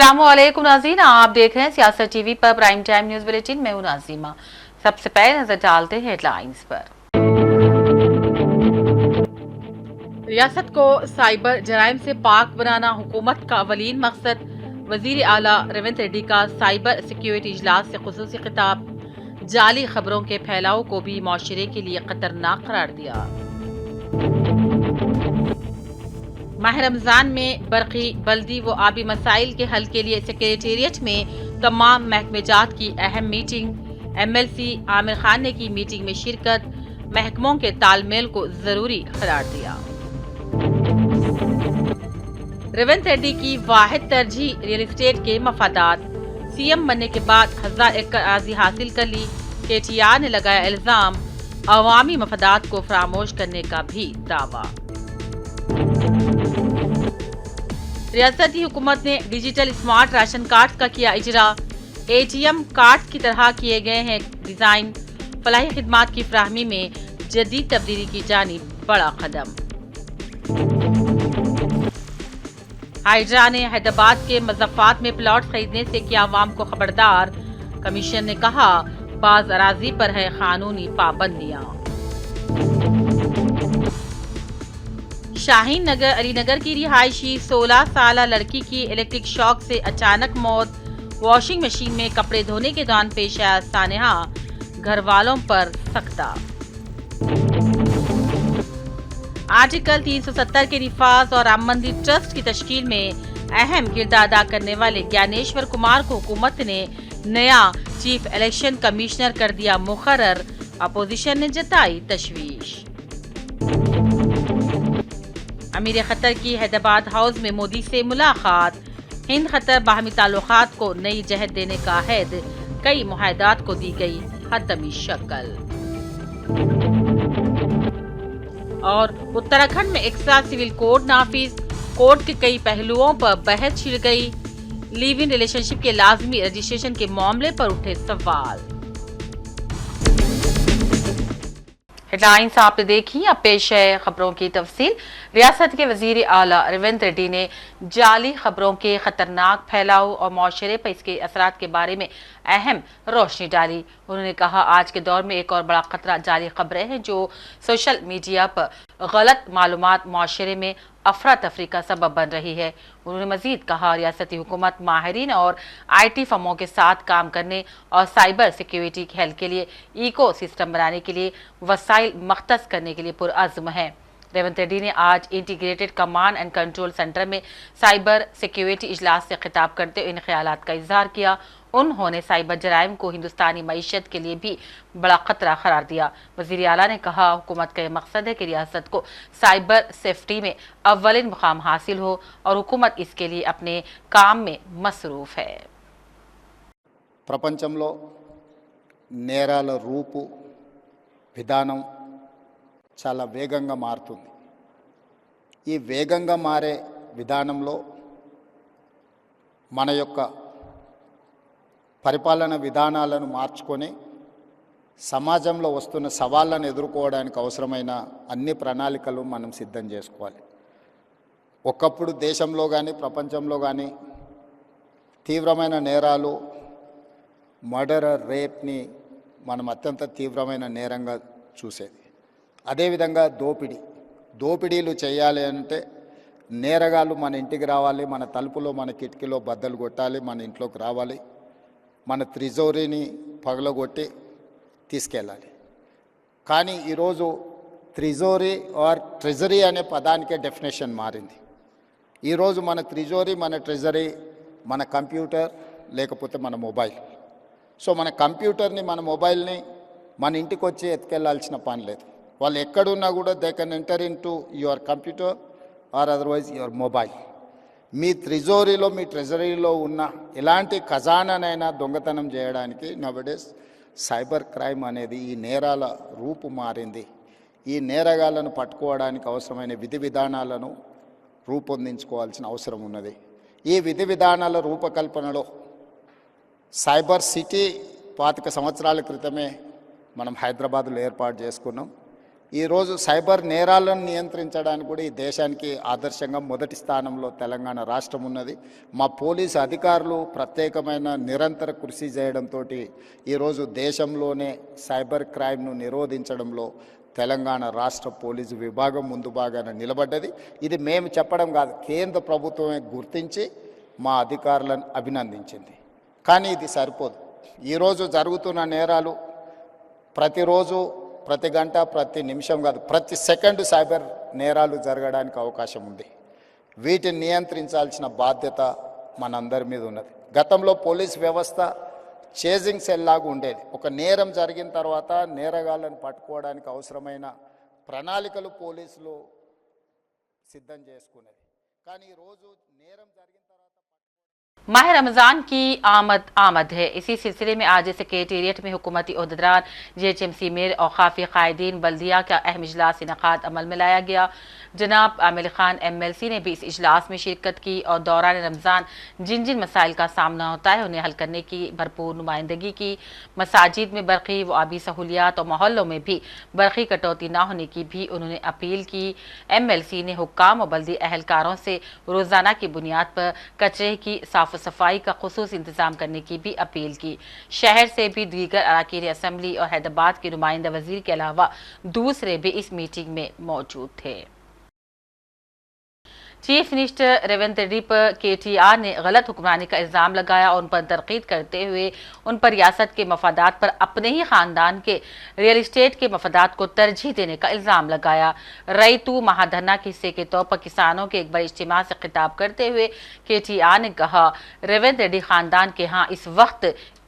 अस्सलामुअलैकुम नाज़रीन, आप देख रहे हैं सियासत टीवी पर प्राइम टाइम न्यूज बुलेटिन। मैं हूं नाज़ीमा। सबसे पहले नजर डालते हैं हेडलाइंस पर। रियासत को साइबर जराइम से पाक बनाना हुकूमत का अवलीन मकसद। वजीर आला रेवंत रेड्डी का साइबर सिक्योरिटी इजलास से खुसूसी खिताब। जाली खबरों के फैलाव को भी मुआशरे के लिए खतरनाक करार दिया। माह रमजान में बरकी, बल्दी व आबी मसाइल के हल के लिए सेक्रेटेरिएट में तमाम महकमेजात की अहम मीटिंग। MLC आमिर खान ने की मीटिंग में शिरकत, महकमों के तालमेल को जरूरी करार दिया। रेवंत रेड्डी की वाहिद तरजीह रियल एस्टेट के मफादात। CM बनने के बाद 1000 एकड़ अराजी हासिल कर ली। KTR ने लगाया इल्जाम, अवामी मफादात को फरामोश करने का भी दावा। रियासती हुकूमत ने डिजिटल स्मार्ट राशन कार्ड का किया इजरा। ATM कार्ड की तरह किए गए हैं डिजाइन। फलाही खिदमात की फ्राहमी में जदीद तब्दीली की जानिब बड़ा कदम। हाइड्रा ने हैदराबाद के मज़फ़्फ़ात में प्लॉट खरीदने से किया अवाम को खबरदार। कमीशन ने कहा, बाज अराजी पर है कानूनी पाबंदियां। शाहीन नगर अलीनगर की रिहायशी 16 साल लड़की की इलेक्ट्रिक शॉक से अचानक मौत। वॉशिंग मशीन में कपड़े धोने के दौरान पेश आया सानेहा, घर वालों पर सख्ता। आर्टिकल 370 के निफाज और राम मंदिर ट्रस्ट की तश्कील में अहम किरदार अदा करने वाले ज्ञानेश्वर कुमार को हुकूमत ने नया चीफ इलेक्शन कमिश्नर कर दिया मुकर्रर। अपोजिशन ने जताई तशवीश। अमीर खतर की हैदराबाद हाउस में मोदी से मुलाकात। हिंद खतर बाहमी ताल्लुकात को नई जहत देने का अहद। कई मुआहदात को दी गई हतमी शक्ल। और उत्तराखंड में एक्स्ट्रा सिविल कोड नाफिज। कोड के कई पहलुओं पर बहस छिड़ गई। लिव इन रिलेशनशिप के लाजमी रजिस्ट्रेशन के मामले पर उठे सवाल। हेडलाइंस आपने देखी, अब पेश है खबरों की तफसील। रियासत के वजीर आला रेवंत रेड्डी ने जाली खबरों के खतरनाक फैलाव और मुआशरे पर इसके असरात के बारे में अहम रोशनी डाली। उन्होंने कहा, आज के दौर में एक और बड़ा खतरा जाली खबरें हैं जो सोशल मीडिया पर गलत मालूमात मुआशरे में अफरा तफरी का सबब बन रही है। उन्होंने मजीद कहा, रियासती हुकूमत माहिरीन और IT फर्मों के साथ काम करने और साइबर सिक्योरिटी के हल के लिए इको सिस्टम बनाने के लिए वसाइल मख्तस करने के लिए पुरअज़्म है। रेवंत रेड्डी ने आज integrated command and control centre में साइबर सिक्योरिटी इजलास से खिताब करते हुए इन ख्यालात का इजहार किया। उन्होंने साइबर जराइम को हिंदुस्तानी मईशत के लिए भी बड़ा खतरा करार दिया। वजीर आला ने कहा, हुकूमत का यह मकसद है कि रियासत को साइबर सेफ्टी में अव्वलिन मुकाम हासिल हो और हुकूमत इसके लिए अपने काम में मसरूफ है। ప్రపంచంలో నేరాల రూపు విధానం చాలా వేగంగా మారుతుంది. ఈ వేగంగా మారే విధానంలో మన యొక్క పరిపాలన విధానాలను మార్చుకొని సమాజంలో వస్తున్న సవాళ్ళను ఎదుర్కోవడానికి అవసరమైన అన్ని ప్రణాళికలు మనం సిద్ధం చేసుకోవాలి. ఒకప్పుడు దేశంలో కానీ ప్రపంచంలో కానీ తీవ్రమైన నేరాలు, మర్డర్, రేప్ని మనం అత్యంత తీవ్రమైన నేరంగా చూసేది. అదేవిధంగా దోపిడీలు చేయాలి అంటే నేరగాళ్ళు మన ఇంటికి రావాలి, మన తలుపులో మన కిటికీలో బద్దలు కొట్టాలి, మన ఇంట్లోకి రావాలి, మన త్రిజోరీని పగలగొట్టి తీసుకెళ్ళాలి. కానీ ఈరోజు త్రిజోరీ ఆర్ ట్రెజరీ అనే పదానికే డెఫినేషన్ మారింది. ఈరోజు మన త్రిజోరీ, మన ట్రెజరీ మన కంప్యూటర్ లేకపోతే మన మొబైల్. సో మన కంప్యూటర్ని, మన మొబైల్ని మన ఇంటికి వచ్చి ఎత్తుకెళ్లాల్సిన పని లేదు. వాళ్ళు ఎక్కడున్నా కూడా they can enter into your computer or otherwise your mobile. మీ త్రిజోరీలో, మీ ట్రెజరీలో ఉన్న ఎలాంటి ఖజానానైనా దొంగతనం చేయడానికి నవడేస్ సైబర్ క్రైమ్ అనేది ఈ నేరాల రూపు మారింది. ఈ నేరగాళ్లను పట్టుకోవడానికి అవసరమైన విధి విధానాలను రూపొందించుకోవాల్సిన అవసరం ఉన్నది. ఈ విధి విధానాల రూపకల్పనలో సైబర్ సిటీ 25 సంవత్సరాల క్రితమే మనం హైదరాబాద్లో ఏర్పాటు చేసుకున్నాం. ఈరోజు సైబర్ నేరాలను నియంత్రించడానికి కూడా ఈ దేశానికి ఆదర్శంగా మొదటి స్థానంలో తెలంగాణ రాష్ట్రం ఉన్నది. మా పోలీసు అధికారులు ప్రత్యేకమైన నిరంతర కృషి చేయడంతో ఈరోజు దేశంలోనే సైబర్ క్రైమ్ను నిరోధించడంలో తెలంగాణ రాష్ట్ర పోలీసు విభాగం ముందు భాగాన నిలబడ్డది. ఇది మేము చెప్పడం కాదు, కేంద్ర ప్రభుత్వమే గుర్తించి మా అధికారులను అభినందించింది. కానీ ఇది సరిపోదు. ఈరోజు జరుగుతున్న నేరాలు ప్రతిరోజు, ప్రతి గంట, ప్రతి నిమిషం కాదు, ప్రతి సెకండ్ సైబర్ నేరాలు జరగడానికి అవకాశం ఉంది. వీటిని నియంత్రించాల్సిన బాధ్యత మనందరి మీద ఉన్నది. గతంలో పోలీస్ వ్యవస్థ చేజింగ్ సెల్ లాగా ఉండేది. ఒక నేరం జరిగిన తర్వాత నేరగాళ్ళను పట్టుకోవడానికి అవసరమైన ప్రణాళికలు పోలీసులు సిద్ధం చేసుకునేది. కానీ ఈరోజు నేరం జరిగిన తర్వాత माह रमज़ान की आमद है। इसी सिलसिले में आज सेक्रेटेरिएट में हुकूमती ओहदेदार, JHMC मेयर और खाफी कायदीन बल्दिया का अहम इजलास इनकाद अमल में लाया गया। जनाब आमिर खान MLC ने भी इस इजलास में शिरकत की और दौरान रमज़ान जिन जिन मसाइल का सामना होता है उन्हें हल करने की भरपूर नुमाइंदगी की। मसाजिद में बरक़ी व आबी सहूलियात और मोहल्लों में भी बरक़ी कटौती न होने की भी उन्होंने अपील की। MLC ने हुक्काम और बल्दी अहलकारों से रोज़ाना की बुनियाद पर कचरे की साफ सफाई का खुसूस इंतजाम करने की भी अपील की। शहर से भी दीगर अराकीन असम्बली और हैदराबाद के नुमाइंदा वजीर के अलावा दूसरे भी इस मीटिंग में मौजूद थे। चीफ मिनिस्टर रेवंत रेड्डी पर KTR ने गलत हुक्मरानी का इल्ज़ाम लगाया और उन पर तनकीद करते हुए उन पर रियासत के मफादात पर अपने ही ख़ानदान के रियल इस्टेट के मफादात को तरजीह देने का इल्ज़ाम लगाया। रईतू महाधरना के हिस्से के तौर पर किसानों के एक बड़े इज्तिमा से खिताब करते हुए KTR ने कहा, रेवंत रेड्डी ख़ानदान के यहाँ इस वक्त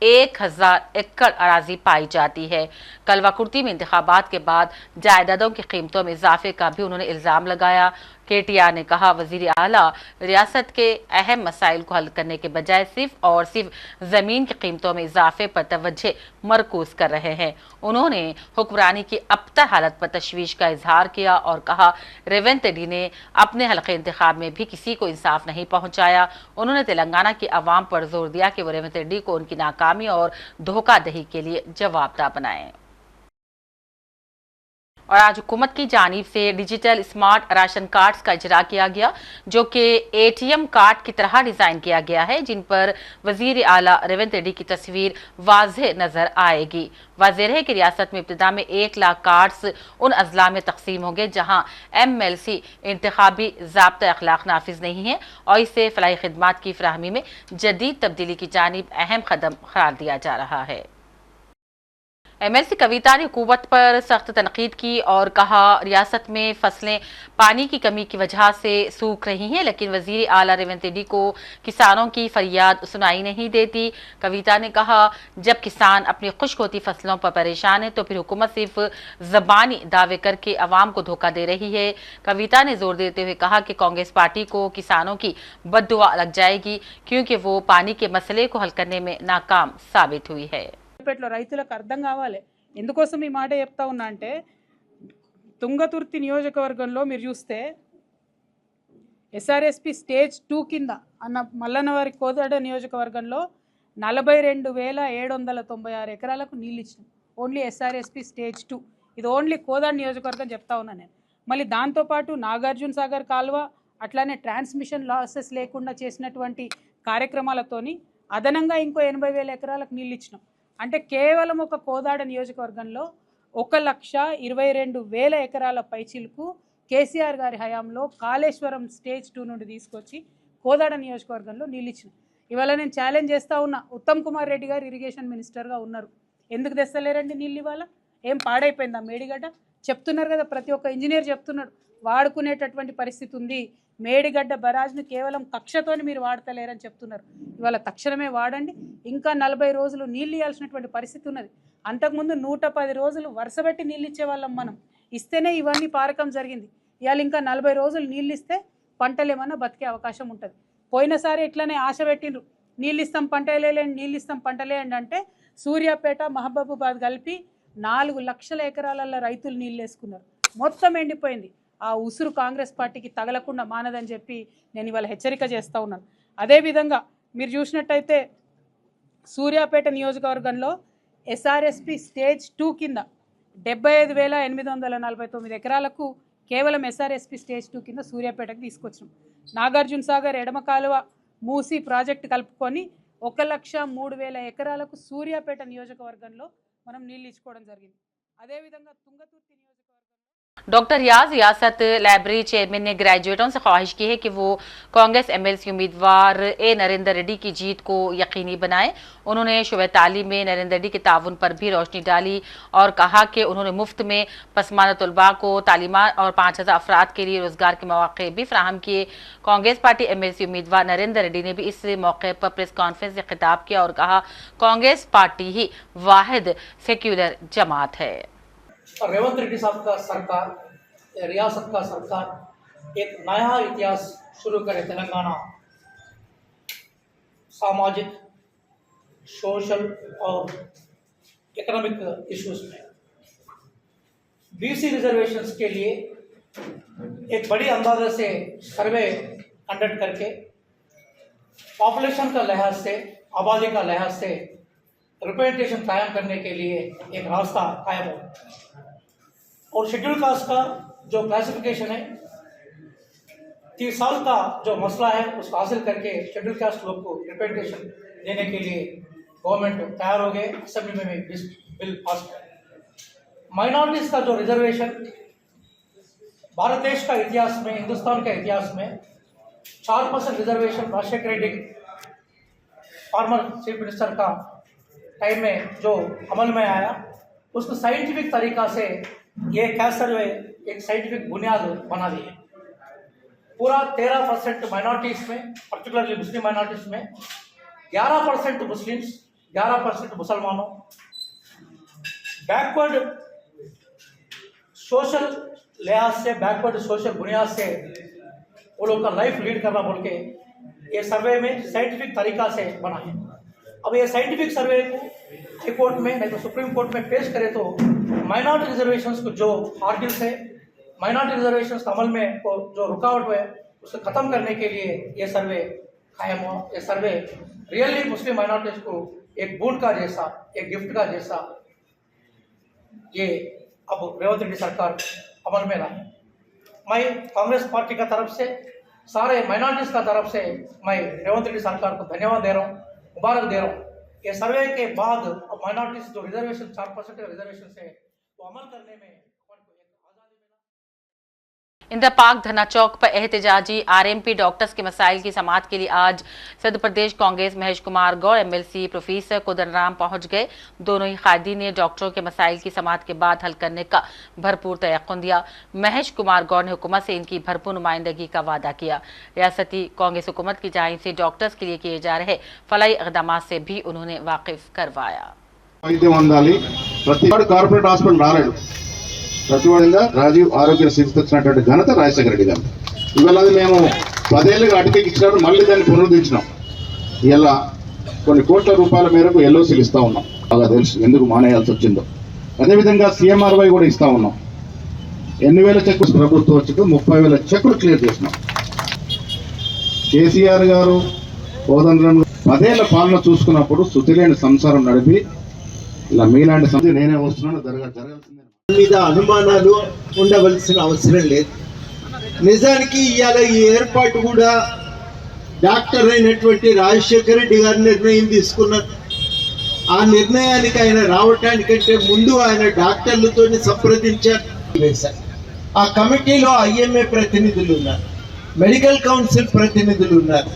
1000 एकड़ अराजी पाई जाती है। कलवाकुर्ती में इंतखाबात के बाद जायदादों की कीमतों में इजाफे का भी उन्होंने इल्ज़ाम लगाया। KTR ने कहा, वजीर आला रियासत के अहम मसाइल को हल करने के बजाय सिर्फ और सिर्फ ज़मीन की कीमतों में इजाफे पर तवज्जो मरकूज कर रहे हैं। उन्होंने हुक्मरानी की अबतर हालत पर तशवीश का इजहार किया और कहा, रेवंत रेड्डी ने अपने हल्के इंतखाब में भी किसी को इंसाफ नहीं पहुंचाया। उन्होंने तेलंगाना की आवाम पर जोर दिया कि वो रेवंत रेड्डी को उनकी नाकामी और धोखाधड़ी के लिए जवाबदार बनाएं। और आज हुकूमत की जानिब से डिजिटल स्मार्ट राशन कार्ड्स का इजरा किया गया, जो कि ATM कार्ड की तरह डिज़ाइन किया गया है, जिन पर वजीर आला रेवंत रेड्डी की तस्वीर वाज़ेह नज़र आएगी। वाज़ेह है कि रियासत में इब्तिदा में 1 लाख कार्ड्स उन अजला में तकसीम होंगे जहाँ MLC इंतखाबी ज़ाब्ता अखलाक नाफिज नहीं है और इसे फलाही खिदमात की फराहमी में जदीद तब्दीली की जानिब अहम कदम करार दिया जा रहा है। MLC कविता ने हुकूमत पर सख्त तनकीद की और कहा, रियासत में फसलें पानी की कमी की वजह से सूख रही हैं, लेकिन वजीर आला रेवंत रेड्डी को किसानों की फरियाद सुनाई नहीं देती। कविता ने कहा, जब किसान अपनी खुश्क होती फसलों पर परेशान है तो फिर हुकूमत सिर्फ ज़बानी दावे करके अवाम को धोखा दे रही है। कविता ने जोर देते हुए कहा कि कांग्रेस पार्टी को किसानों की बद्दुआ लग जाएगी, क्योंकि वो पानी के मसले को हल करने में नाकाम साबित हुई है। రైతులకు అర్థం కావాలి. ఎందుకోసం ఈ మాట చెప్తా ఉన్నా అంటే, తుంగతుర్తి నియోజకవర్గంలో మీరు చూస్తే SRSP స్టేజ్ 2 కింద అన్న మల్లన్నవారి కోదాడ నియోజకవర్గంలో 42,796 ఎకరాలకు నీళ్ళు ఇచ్చినాం. Only SRSP stage 2. ఇది ఓన్లీ కోదాడ నియోజకవర్గం చెప్తా ఉన్నాను నేను. మళ్ళీ దాంతోపాటు నాగార్జున సాగర్ కాలువ, అట్లానే ట్రాన్స్మిషన్ లాసెస్ లేకుండా చేసినటువంటి కార్యక్రమాలతోని అదనంగా ఇంకో 80,000 ఎకరాలకు నీళ్ళు ఇచ్చినాం. అంటే కేవలం ఒక కోదాడ నియోజకవర్గంలో 1,22,000 ఎకరాల పైచిలకు కేసీఆర్ గారి హయాంలో కాళేశ్వరం స్టేజ్ 2 నుండి తీసుకొచ్చి కోదాడ నియోజకవర్గంలో నీళ్ళు ఇచ్చిన. ఇవాళ నేను ఛాలెంజ్ చేస్తూ ఉన్నా, ఉత్తమ్ కుమార్ రెడ్డి గారు ఇరిగేషన్ మినిస్టర్గా ఉన్నారు, ఎందుకు తెస్తలేరండి నీళ్ళు? ఇవాళ ఏం పాడైపోయిందా మేడిగడ్డ? చెప్తున్నారు కదా, ప్రతి ఒక్క ఇంజనీర్ చెప్తున్నాడు వాడుకునేటటువంటి పరిస్థితి ఉంది. మేడిగడ్డ బరాజ్ను కేవలం కక్షతోని మీరు వాడతలేరని చెప్తున్నారు. ఇవాళ తక్షణమే వాడండి. ఇంకా 40 రోజులు నీళ్ళు ఇవ్వాల్సినటువంటి పరిస్థితి ఉన్నది. అంతకుముందు 110 రోజులు వరుసబెట్టి నీళ్ళు ఇచ్చేవాళ్ళం మనం, ఇస్తేనే ఇవన్నీ పారకం జరిగింది. ఇవాళ ఇంకా 40 రోజులు నీళ్ళు ఇస్తే పంటలు ఏమన్నా బతికే అవకాశం ఉంటుంది. పోయినసారి ఇట్లనే ఆశ పెట్టిండ్రు, నీళ్ళు ఇస్తాం పంటలేండి, నీళ్ళు ఇస్తాం పంటలేండి అంటే సూర్యాపేట మహబూబాబాద్ కలిపి 4 లక్షల ఎకరాలలో రైతులు నీళ్ళు వేసుకున్నారు, మొత్తం ఎండిపోయింది. ఆ ఉసురు కాంగ్రెస్ పార్టీకి తగలకుండా మానదని చెప్పి నేను ఇవాళ హెచ్చరిక చేస్తూ ఉన్నాను. అదేవిధంగా మీరు చూసినట్టయితే సూర్యాపేట నియోజకవర్గంలో SRSP స్టేజ్ 2 కింద 75,849 ఎకరాలకు కేవలం ఎస్ఆర్ఎస్పి స్టేజ్ 2 కింద సూర్యాపేటకు తీసుకొచ్చినాం. నాగార్జున సాగర్ ఎడమ కాలువ మూసి ప్రాజెక్టు కలుపుకొని 1,03,000 ఎకరాలకు సూర్యాపేట నియోజకవర్గంలో మనం నీళ్ళు ఇచ్చుకోవడం జరిగింది. అదేవిధంగా తుంగతుర్తి నియోజకవర్గంలో डॉक्टर रियाज रियासत लाइब्रेरी चेयरमैन ने ग्रेजुएटों से ख्वाहिश की है कि वो कांग्रेस एमएलसी उम्मीदवार ए नरेंद्र रेड्डी की जीत को यकीनी बनाएं। उन्होंने शुबे तालीम में नरेंद्र रेड्डी के ताउन पर भी रोशनी डाली और कहा कि उन्होंने मुफ्त में पसमानदा तलबा को तालीमात और 5,000 अफराद के लिए रोजगार के मौके भी फ्राहम किए। कांग्रेस पार्टी एमएलसी उम्मीदवार नरेंद्र रेड्डी ने भी इस मौके पर प्रेस कॉन्फ्रेंस से खिताब किया और कहा कांग्रेस पार्टी ही वाहिद सेक्युलर जमात है। और रेवंत रेड्डी साहब का सरकार, रियासत का सरकार एक नया इतिहास शुरू करे तेलंगाना सामाजिक, सोशल और इकोनॉमिक इश्यूज में। बीसी रिजर्वेशंस के लिए एक बड़ी अंदाजे से सर्वे कंडक्ट करके पॉपुलेशन का लिहाज से, आबादी का लिहाज से रिप्रेजेंटेशन कायम करने के लिए एक रास्ता कायम हो। और शेड्यूल कास्ट का जो क्लासिफिकेशन है, 30 साल का जो मसला है उसको हासिल करके शेड्यूल कास्ट लोग को रिप्रेजेंटेशन देने के लिए गवर्नमेंट तैयार हो गए। असेंबली में भी बिल पास किया। माइनॉरिटीज का जो रिजर्वेशन भारत देश का इतिहास में, हिंदुस्तान के इतिहास में 4% reservation Rajasekhar Reddy former chief minister का टाइम में जो अमल में आया, उसको साइंटिफिक तरीका से ये कैस्ट सर्वे एक साइंटिफिक बुनियाद बना दी है। पूरा 13% माइनॉरिटीज में, पर्टिकुलरली मुस्लिम माइनॉरिटीज में 11% मुस्लिम्स, 11% मुसलमानों, बैकवर्ड सोशल लिहाज से, बैकवर्ड सोशल बुनियाद से वो लोग का लाइफ लीड करना बोल के ये सर्वे में साइंटिफिक तरीका से बना है। अब ये साइंटिफिक सर्वे को हाई कोर्ट में नहीं तो सुप्रीम कोर्ट में पेश करे तो माइनॉरिटी रिजर्वेशंस को जो हार्डिल्स है, माइनॉरिटी रिजर्वेशंस अमल में को जो रुकावट है उसे ख़त्म करने के लिए ये सर्वे कायम हुआ। ये सर्वे रियली मुस्लिम माइनॉरिटीज को एक बूंद का जैसा, एक गिफ्ट का जैसा ये अब रेवंत रेड्डी सरकार अमल में लाई। मैं कांग्रेस पार्टी का तरफ से, सारे माइनॉरिटीज का तरफ से मैं रेवंत रेड्डी सरकार को धन्यवाद दे रहा हूँ, मुबारक दे रहा हूँ। ये सर्वे के बाद अब माइनॉरिटीज जो रिजर्वेशन 4% रिजर्वेशन है वो अमल करने में इंदिरा पार्क धरना चौक पर एहतजाजी आरएमपी डॉक्टर्स के मसाइल की समाअत के लिए आज सदर प्रदेश कांग्रेस महेश कुमार गौर एमएलसी प्रोफेसर कोदंडराम पहुंच गए। दोनों ही कायदीन ने डॉक्टरों के मसाइल की समाअत के बाद हल करने का भरपूर तयक्कुन दिया। महेश कुमार गौर ने हुकूमत से इनकी भरपूर नुमाइंदगी का वादा किया। रियासती कांग्रेस हुकूमत की जानिब से डॉक्टर्स के लिए किए जा रहे फलाई इकदाम से भी उन्होंने वाकिफ करवाया। ప్రతివాడిగా రాజీవ్ ఆరోగ్య శిబిరం తెచ్చినటువంటి ఘనత రాజశేఖర రెడ్డి గారు. ఇవాళ అది మేము 10 ఏళ్ళుగా అటకెక్కి ఇచ్చినప్పుడు మళ్ళీ దాన్ని పునరుద్ధరించినాం. ఇలా కొన్ని కోట్ల రూపాయల మేరకు ఎల్ఓసీలు ఇస్తా ఉన్నాం. బాగా తెలుసు ఎందుకు మానేయాల్సి వచ్చిందో. అదేవిధంగా సిఎంఆర్వై కూడా ఇస్తా ఉన్నాం. ఎన్ని వేల చెక్కులు ప్రభుత్వం వచ్చి 30,000 చెక్కులు క్లియర్ చేసినాం. కేసీఆర్ గారు కోదండరాం 10 ఏళ్ల పాలన చూసుకున్నప్పుడు శుతిలేని సంసారం నడిపి ఇలా మీలాంటి సంస్థ నేనే వస్తున్నాను జరగాల్సిందే మీద అనుమానాలు ఉండవలసిన అవసరం లేదు. నిజానికి ఇవాళ ఈ ఏర్పాటు కూడా డాక్టర్ అయినటువంటి రాజశేఖర రెడ్డి గారు నిర్ణయం తీసుకున్నారు. ఆ నిర్ణయానికి ఆయన రావటానికంటే ముందు ఆయన డాక్టర్లతో సంప్రదించారు. ఆ కమిటీలో ఐఎంఏ ప్రతినిధులు ఉన్నారు, మెడికల్ కౌన్సిల్ ప్రతినిధులు ఉన్నారు,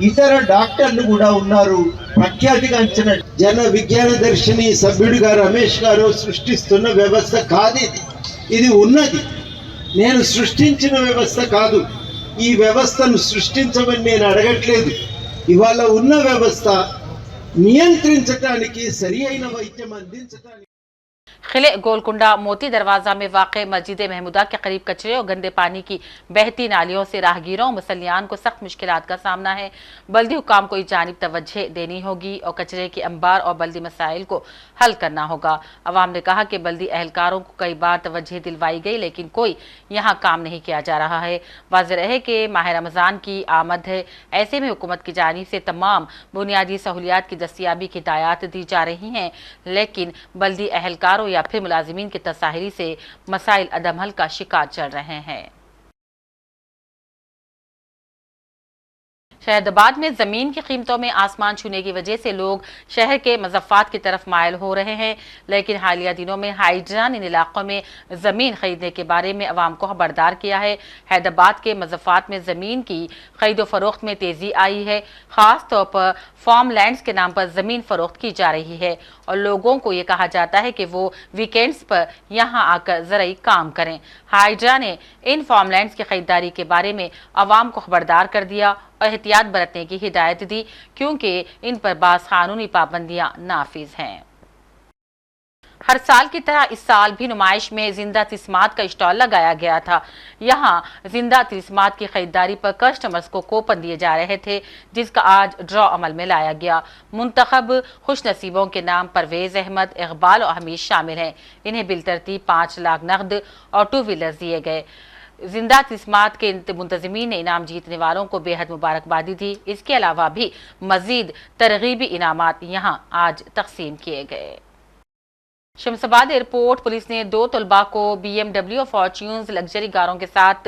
ఇతర డాక్టర్లు కూడా ఉన్నారు. ప్రఖ్యాతిగాంచిన జన విజ్ఞాన దర్శిని సభ్యుడిగా రమేష్ గారు సృష్టిస్తున్న వ్యవస్థ కాదు ఇది. ఇది ఉన్నది, నేను సృష్టించిన వ్యవస్థ కాదు. ఈ వ్యవస్థను సృష్టించమని నేను అడగట్లేదు. ఇవాళ ఉన్న వ్యవస్థ నియంత్రించడానికి సరి అయిన వైద్యం అందించడానికి खिले गोलकुंडा मोती दरवाजा में वाक़ मस्जिद महमूदा के करीब कचरे और गंदे पानी की बहती नालियों से राहगीरों और मुसल्लियान को सख्त मुश्किलात का सामना है। बल्दी हुकाम को इस जानिब तवज्जो देनी होगी और कचरे के अंबार और बल्दी मसाइल को हल करना होगा। अवाम ने कहा कि बल्दी अहलकारों को कई बार तवज्जो दिलवाई गई लेकिन कोई यहाँ काम नहीं किया जा रहा है। वाज़ेह रहे कि माह रमज़ान की आमद है, ऐसे में हुकूमत की जानिब से तमाम बुनियादी सहूलियात की दस्तियाबी की हिदायत दी जा रही हैं लेकिन बल्दी अहलकारों या फिर मुलाजिमीन की तसाहिली से मसाइल अदम हल का शिकार चल रहे हैं। शहदाबाद में जमीन की कीमतों में आसमान छूने की वजह से लोग शहर के मज़फ़ात की तरफ मायल हो रहे हैं, लेकिन हालिया दिनों में हाइड्रा ने इन इलाकों में ज़मीन खरीदने के बारे में अवाम को खबरदार किया है। हैदराबाद के मज़फ़ात में ज़मीन की खरीदो फरोख्त में तेज़ी आई है। ख़ास तौर पर फार्म लैंड्स के नाम पर ज़मीन फरोख्त की जा रही है और लोगों को ये कहा जाता है कि वो वीकेंड्स पर यहाँ आकर ज़रूरी काम करें। हाइड्रा ने इन फार्म लैंड्स की खरीदारी के बारे में अवाम को खबरदार कर दिया और एहतियात बरतने की हिदायत दी, क्योंकि इन पर बाज़ कानूनी पाबंदियां नाफिज हैं। हर साल की तरह इस साल भी नुमाइश में जिंदा तिस्मात का स्टॉल लगाया गया था। यहाँ जिंदा तिस्मात की खरीदारी पर कस्टमर्स को कूपन दिए जा रहे थे, जिसका आज ड्रॉ अमल में लाया गया। मुंतखब खुश नसीबों के नाम परवेज अहमद, इकबाल और हमीद शामिल हैं। इन्हें बिलतरतीब 5 लाख नकद और 2 व्हीलर्स दिए गए। जिंदा तिस्मात के मुंतज़मीन ने इनाम जीतने वालों को बेहद मुबारकबादी दी। इसके अलावा भी मजीद तरगीबी इनामात यहाँ आज तकसीम किए गए। शमशाबाद एयरपोर्ट पुलिस ने 2 तलबा को BMW और फॉर्च्यून्स लग्जरी कारों के साथ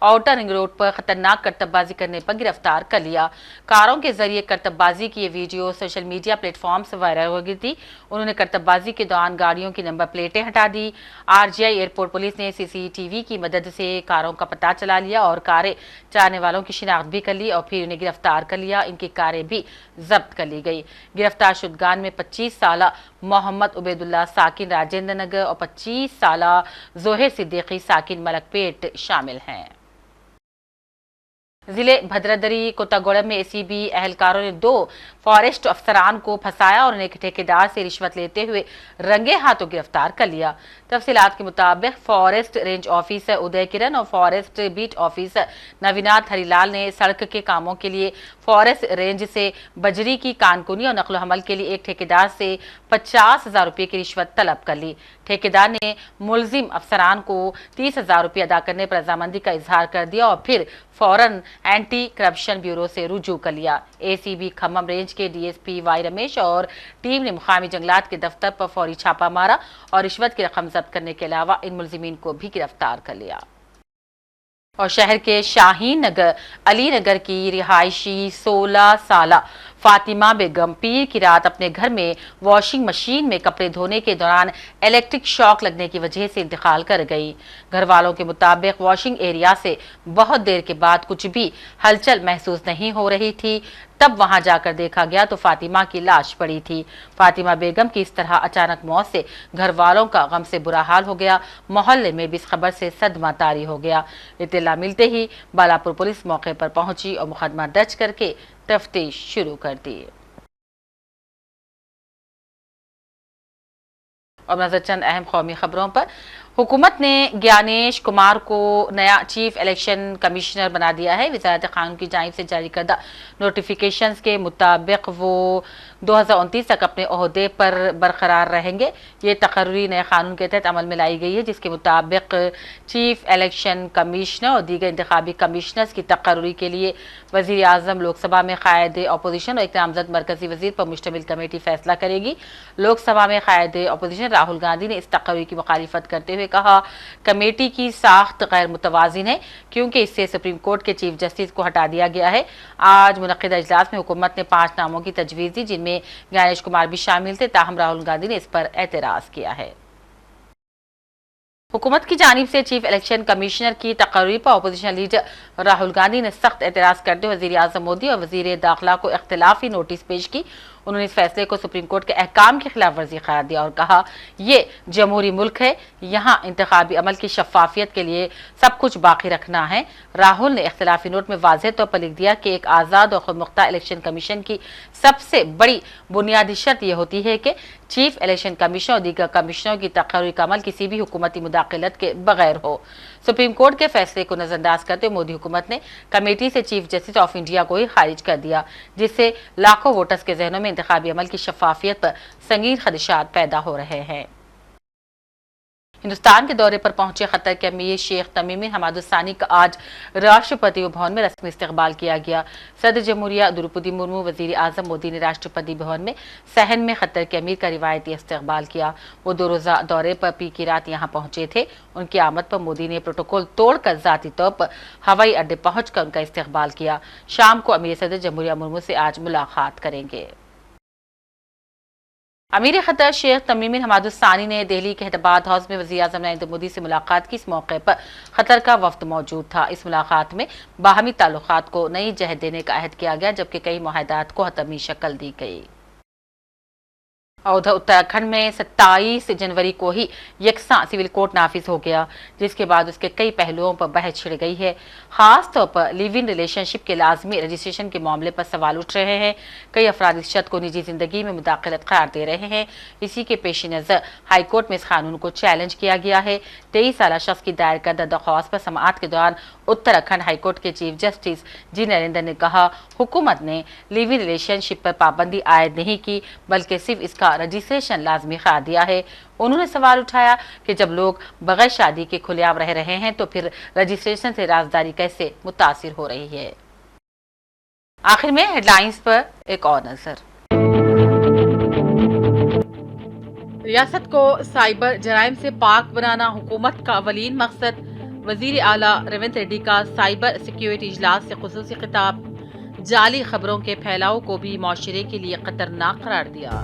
आउटर रिंग रोड पर खतरनाक करतबबाजी करने पर गिरफ्तार कर लिया। कारों के जरिए करतबबाजी की ये वीडियो सोशल मीडिया प्लेटफॉर्म से वायरल हो गई थी। उन्होंने करतबबाजी के दौरान गाड़ियों की नंबर प्लेटें हटा दी। RGI एयरपोर्ट पुलिस ने CCTV की मदद से कारों का पता चला लिया और कारें चलाने वालों की शिनाख्त भी कर ली और फिर उन्हें गिरफ्तार कर लिया। इनकी कारें भी जब्त कर ली गई। गिरफ्तार शुदगान में 25 साल मोहम्मद उबैदुल्लाह साकिन राजेंद्र नगर और 25 साल जोहेर सिद्दीकी साकिन मलकपेट शामिल हैं। जिले भद्रादरी कोतागुड़म में ACB एहलकारों ने 2 फॉरेस्ट अफसरान को फंसाया और उन्हें ठेकेदार से रिश्वत लेते हुए रंगे हाथों गिरफ्तार कर लिया। तफसीलात के मुताबिक फॉरेस्ट रेंज ऑफिसर उदय किरण और फॉरेस्ट बीट ऑफिसर नवीनाथ हरिलाल ने सड़क के कामों के लिए फॉरेस्ट रेंज से बजरी की कानकुनी और नकलो हमल के लिए एक ठेकेदार से 50,000 रुपये की रिश्वत तलब कर ली। ठेकेदार ने मुलजिम अफसरान को 30,000 रुपये अदा करने पर रजामंदी का इजहार कर दिया और फिर फौरन एंटी करप्शन ब्यूरो से रुजू कर लिया। ACB खम्मम रेंज के DSP वाई रमेश और टीम ने मुकामी जंगलात के दफ्तर पर फौरी छापा मारा और रिश्वत की रकम जब्त करने के अलावा इन मुलजिमीन को भी गिरफ्तार कर लिया। और शहर के शाहीन नगर अली नगर की रिहायशी 16 साल फातिमा बेगम पीर की रात अपने घर में वॉशिंग मशीन में कपड़े धोने के दौरान इलेक्ट्रिक शॉक लगने की वजह से इंतकाल कर गई। घर वालों के मुताबिक वॉशिंग एरिया से बहुत देर के बाद कुछ भी हलचल महसूस नहीं हो रही थी। तब वहां जाकर देखा गया तो फातिमा की लाश पड़ी थी। फातिमा बेगम की इस तरह अचानक मौत से घर वालों का गम से बुरा हाल हो गया। मोहल्ले में भी इस खबर से सदमा तारी हो गया। इत्तला मिलते ही बालापुर पुलिस मौके पर पहुंची और मुकदमा दर्ज करके तफ्तीश शुरू कर दी। और नजर चंद अहम कौमी खबरों पर। हुकूमत ने ज्ञानेश कुमार को नया चीफ इलेक्शन कमिश्नर बना दिया है। वज़ारत क़ानून की जानिब से जारी करदा नोटिफिकेशंस के मुताबिक वो 2029 तक अपने ओहदे पर बरकरार रहेंगे। ये तकर्री नए कानून के तहत अमल में लाई गई है, जिसके मुताबिक चीफ इलेक्शन कमिश्नर और दीगर इंतखाबी कमिश्नर्स की तकर्री के लिए वज़ीर आज़म लोकसभा में कायद अपोजिशन और एक नामजद मरकजी वज़ीर पर मुश्तमिल कमेटी फैसला करेगी। लोकसभा में कायद अपोजिशन राहुल गांधी ने इस तकर्री की मुखालिफत करते हुए कहा कमेटी की साख्त गैर मुतवाजिन है, क्योंकि इससे सुप्रीम कोर्ट के चीफ जस्टिस को हटा दिया गया है। आज मुनक़िदा इजलास में हुकूमत ने 5 नामों की तजवीज़ दी, जिनमें ज्ञानेश कुमार भी शामिल थे। ताहम राहुल गांधी ने इस पर एतराज किया है। हुकूमत की जानिब से चीफ इलेक्शन कमिश्नर की तकर्री पर अपोजिशन लीडर राहुल गांधी ने सख्त एतराज करते हुए वज़ीर आज़म मोदी और वज़ीर दाखिला को इख्तिलाफी नोटिस पेश की। उन्होंने इस फैसले को सुप्रीम कोर्ट के अहकाम की खिलाफ वर्जी करार दिया और कहा ये जमहूरी मुल्क है, यहाँ इंतखाबी अमल की शफाफियत के लिए सब कुछ बाकी रखना है। राहुल ने इख्तिलाफी नोट में वाज़ेह तौर पर लिख दिया कि एक आज़ाद और खुदमुख्तार इलेक्शन कमीशन की सबसे बड़ी बुनियादी शर्त यह होती है कि चीफ इलेक्शन कमीशन और दीगर कमिश्नरों की तकर्री का अमल किसी भी हुकूमती मुदाखलत के बगैर हो। सुप्रीम कोर्ट के फैसले को नजरअंदाज करते हुए मोदी हुकूमत ने कमेटी से चीफ जस्टिस ऑफ इंडिया को ही खारिज कर दिया, जिससे लाखों वोटर्स के जहनों में इंतखाबी अमल की शफाफियत पर संगीन खदशात पैदा हो रहे हैं। हिंदुस्तान के दौरे पर पहुंचे कतर के अमीर शेख तमीम बिन हमाद अल सानी का आज राष्ट्रपति भवन में रस्मी इस्तकबाल किया गया। सदर जमहूरिया द्रौपदी मुर्मू, वजीर आजम मोदी ने राष्ट्रपति भवन में सहन में कतर के अमीर का रिवायती इस्तकबाल किया। वो 2 रोजा दौरे पर पी की रात यहाँ पहुंचे थे। उनकी आमद पर मोदी ने प्रोटोकॉल तोड़कर जाती तौर पर हवाई अड्डे पहुंचकर उनका इस्तकबाल किया। शाम को अमीर सदर जमहूरिया मुर्मू से आज मुलाकात करेंगे। अमीर खतर शेख तमीम बिन हमाद अल सानी ने दिल्ली के हैदराबाद हाउस में वज़ीर आज़म नरेंद्र मोदी से मुलाकात की। इस मौके पर खतर का वफ्द मौजूद था। इस मुलाकात में बाहमी ताल्लुकात को नई जहत देने का अहद किया गया, जबकि कई मुआहदात को हतमी शक्ल दी गई। और उधर उत्तराखंड में 27 जनवरी को ही यकसा सिविल कोड नाफिज हो गया, जिसके बाद उसके कई पहलुओं पर बहस छिड़ गई है। खास तौर पर लिव इन रिलेशनशिप के लाजमी रजिस्ट्रेशन के मामले पर सवाल उठ रहे हैं। कई अफराद इस शर्त को निजी जिंदगी में मुदाखलत करार दे रहे हैं। इसी के पेश नज़र हाईकोर्ट में इस कानून को चैलेंज किया गया है। 23 साल शख्स की दायर करदा दरख्वास्त पर समाअत के दौरान उत्तराखंड हाईकोर्ट के चीफ जस्टिस जी नरेंद्र ने कहा, हुकूमत ने लिव इन रिलेशनशिप पर पाबंदी आयद नहीं की, बल्कि सिर्फ इसका रजिस्ट्रेशन लाजमी करार दिया है। उन्होंने सवाल उठाया कि जब लोग बगैर शादी के खुलेआम रह रहे हैं तो फिर रजिस्ट्रेशन से राजदारी कैसे मुतासिर हो रही है। आखिर में हेडलाइंस पर एक और नजर। रियासत को साइबर जराइम से पाक बनाना हुकूमत का अवलीन मकसद। वजीर आला रेवंत रेड्डी का साइबर सिक्योरिटी इजलास से खुसूसी खिताब। जाली खबरों के फैलाव को भी मुआशरे के लिए खतरनाक करार दिया।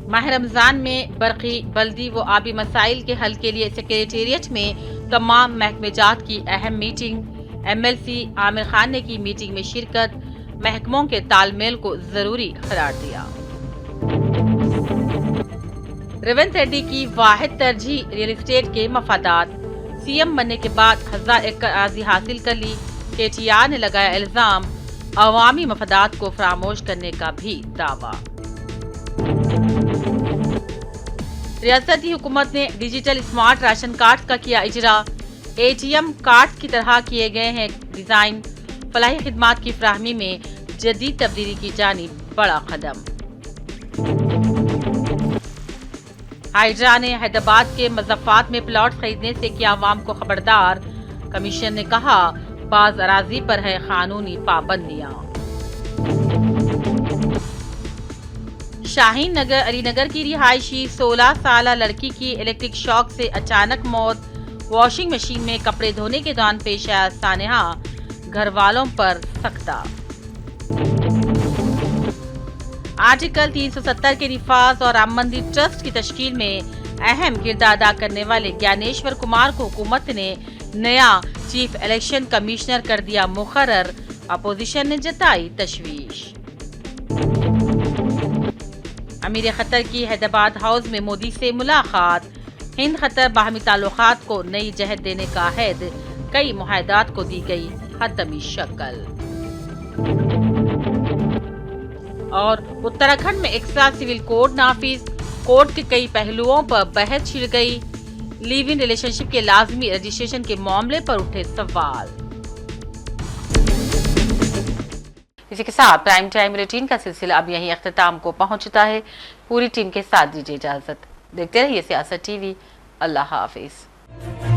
माह रमजान में बरकी, बल्दी व आबी मसाइल के हल के लिए सेक्रेटेरिएट में तमाम महकमेजात की अहम मीटिंग। MLC आमिर खान ने की मीटिंग में शिरकत, महकमों के तालमेल को जरूरी करार दिया। रेवंत रेड्डी की वाहिद तरजीह रियल एस्टेट के मफादात। CM बनने के बाद 1000 एकड़ अराजी हासिल कर ली। KTR ने लगाया इल्जाम, अवामी मफादात को फरामोश करने का भी दावा। रियासती हुकूमत ने डिजिटल स्मार्ट राशन कार्ड का किया इजरा। ATM कार्ड की तरह किए गए हैं डिजाइन। फलाही खिदमात की फराहमी में जदीद तब्दीली की जानिब बड़ा कदम। हाइड्रा ने हैदराबाद के मज़फ़्फ़ात में प्लॉट खरीदने से किया अवाम को खबरदार। कमीशन ने कहा, बाज अराजी पर है कानूनी पाबंदियां। शाहीन नगर अलीनगर की रिहायशी 16 साल लड़की की इलेक्ट्रिक शॉक से अचानक मौत। वॉशिंग मशीन में कपड़े धोने के दौरान पेश आया सानेहा, घर वालों पर सख्ता। आर्टिकल 370 के निफाज और राम मंदिर ट्रस्ट की तश्कील में अहम किरदार अदा करने वाले ज्ञानेश्वर कुमार को हुकूमत ने नया चीफ इलेक्शन कमिश्नर कर दिया मुकर्रर। अपोजिशन ने जताई तशवीश। अमीर खतर की हैदराबाद हाउस में मोदी से मुलाकात। हिंद खतर बाहमी ताल्लुकात को नई जहत देने का अहद। कई मुआहदात को दी गई हतमी शक्ल। और उत्तराखंड में एक्स्ट्रा सिविल कोड नाफिज। कोड के कई पहलुओं पर बहस छिड़ गई। लिव इन रिलेशनशिप के लाजमी रजिस्ट्रेशन के मामले पर उठे सवाल। इसी के साथ प्राइम टाइम बुलेटिन का सिलसिला अब यहीं अख्तिताम को पहुंचता है। पूरी टीम के साथ दीजिए इजाजत। देखते रहिए सियासत TV। अल्लाह हाफिज।